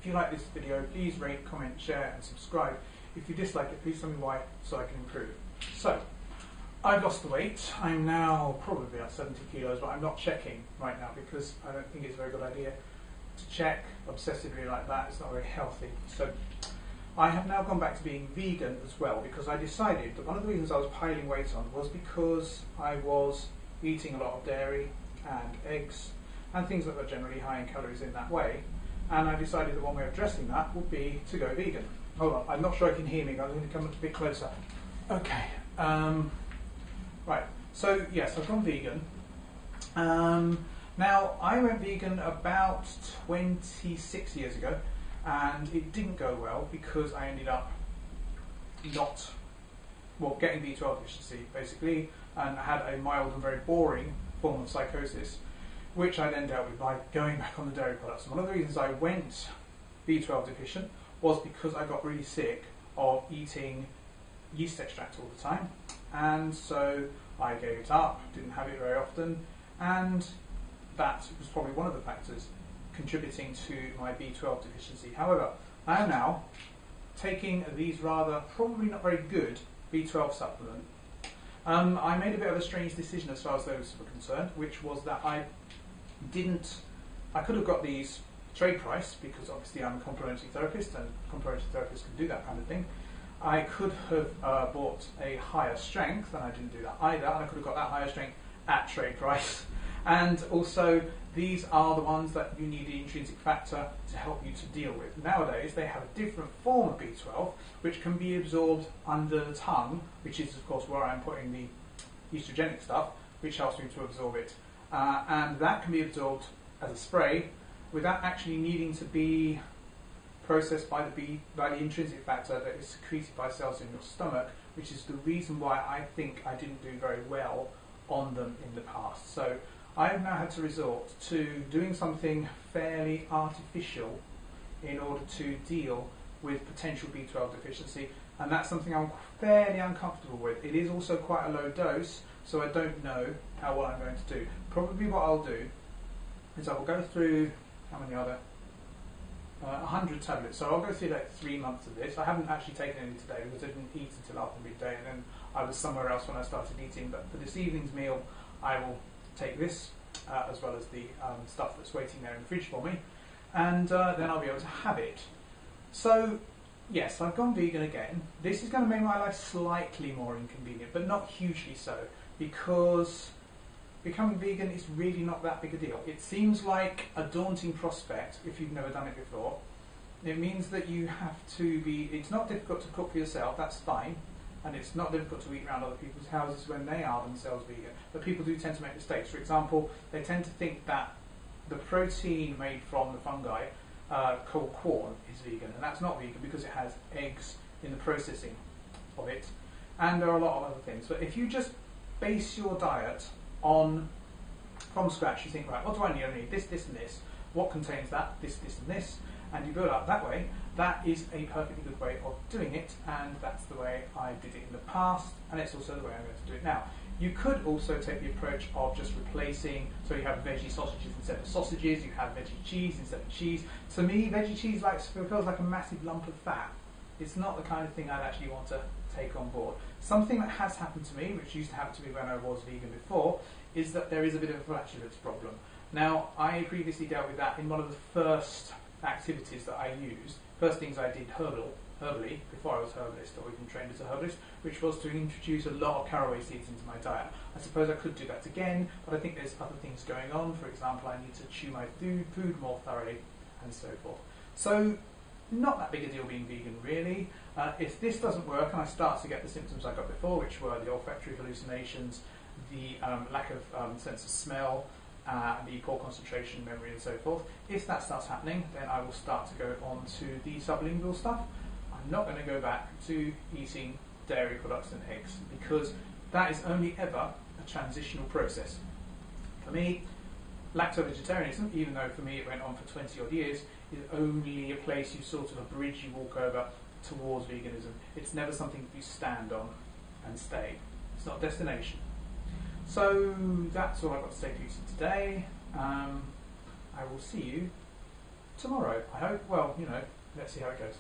If you like this video, please rate, comment, share and subscribe. If you dislike it, please tell me why so I can improve. So, I've lost the weight. I'm now probably about 70 kilos, but I'm not checking right now because I don't think it's a very good idea to check obsessively like that. It's not very healthy. So I have now gone back to being vegan as well because I decided that one of the reasons I was piling weight on was because I was eating a lot of dairy and eggs and things that are generally high in calories in that way. And I decided that one way of addressing that would be to go vegan. Hold on, I'm not sure I can hear me. I'm going to come a bit closer. Okay. Right, so yes, I've gone vegan. Now, I went vegan about 26 years ago, and it didn't go well because I ended up getting B12 deficiency, basically, and I had a mild and very boring form of psychosis, which I then dealt with by going back on the dairy products. And one of the reasons I went B12 deficient was because I got really sick of eating yeast extract all the time, and so I gave it up, didn't have it very often, and that was probably one of the factors contributing to my B12 deficiency. However, I am now taking these rather, probably not very good B12 supplement. I made a bit of a strange decision as far as those were concerned, which was that I could have got these trade price because obviously I'm a complementary therapist and complementary therapists can do that kind of thing. I could have bought a higher strength, and I didn't do that either, and I could have got that higher strength at trade price. And also, these are the ones that you need the intrinsic factor to help you to deal with. Nowadays, they have a different form of B12, which can be absorbed under the tongue, which is, of course, where I'm putting the estrogenic stuff, which helps me to absorb it. And that can be absorbed as a spray without actually needing to be processed by the intrinsic factor that is secreted by cells in your stomach, which is the reason why I think I didn't do very well on them in the past. So I have now had to resort to doing something fairly artificial in order to deal with potential B12 deficiency, and that's something I'm fairly uncomfortable with. It is also quite a low dose, so I don't know how well I'm going to do. Probably what I'll do is I will go through, how many are there? 100 tablets, so I'll go through like 3 months of this. I haven't actually taken any today because I didn't eat until after midday, and then I was somewhere else when I started eating. But for this evening's meal, I will take this as well as the stuff that's waiting there in the fridge for me, and then I'll be able to have it. So yes, I've gone vegan again. This is going to make my life slightly more inconvenient, but not hugely so, because becoming vegan is really not that big a deal. It seems like a daunting prospect if you've never done it before. It means that you have to be, it's not difficult to cook for yourself, that's fine, and it's not difficult to eat around other people's houses when they are themselves vegan, but people do tend to make mistakes. For example, they tend to think that the protein made from the fungi called corn is vegan, and that's not vegan because it has eggs in the processing of it, and there are a lot of other things. But if you just base your diet from scratch, you think, right, what do I need? I need this, this and this. What contains that? This, this and this. And you build up that way. That is a perfectly good way of doing it, and that's the way I did it in the past, and it's also the way I'm going to do it now. You could also take the approach of just replacing, so you have veggie sausages instead of sausages, you have veggie cheese instead of cheese. To me, veggie cheese feels like a massive lump of fat. It's not the kind of thing I'd actually want to take on board. Something that has happened to me, which used to happen to me when I was vegan before, is that there is a bit of a flatulence problem. Now, I previously dealt with that in one of the first activities that I used. First things I did herbally, before I was herbalist or even trained as a herbalist, which was to introduce a lot of caraway seeds into my diet. I suppose I could do that again, but I think there's other things going on. For example, I need to chew my food more thoroughly, and so forth. So, not that big a deal being vegan, really. If this doesn't work and I start to get the symptoms I got before, which were the olfactory hallucinations, the lack of sense of smell, the poor concentration, memory and so forth, if that starts happening, then I will start to go on to the sublingual stuff. I'm not going to go back to eating dairy products and eggs, because that is only ever a transitional process. For me, lacto-vegetarianism, even though for me it went on for 20 odd years, is only a place you sort of a bridge you walk over towards veganism. It's never something you stand on and stay. It's not a destination. So that's all I've got to say to you today. I will see you tomorrow, I hope. Well, let's see how it goes.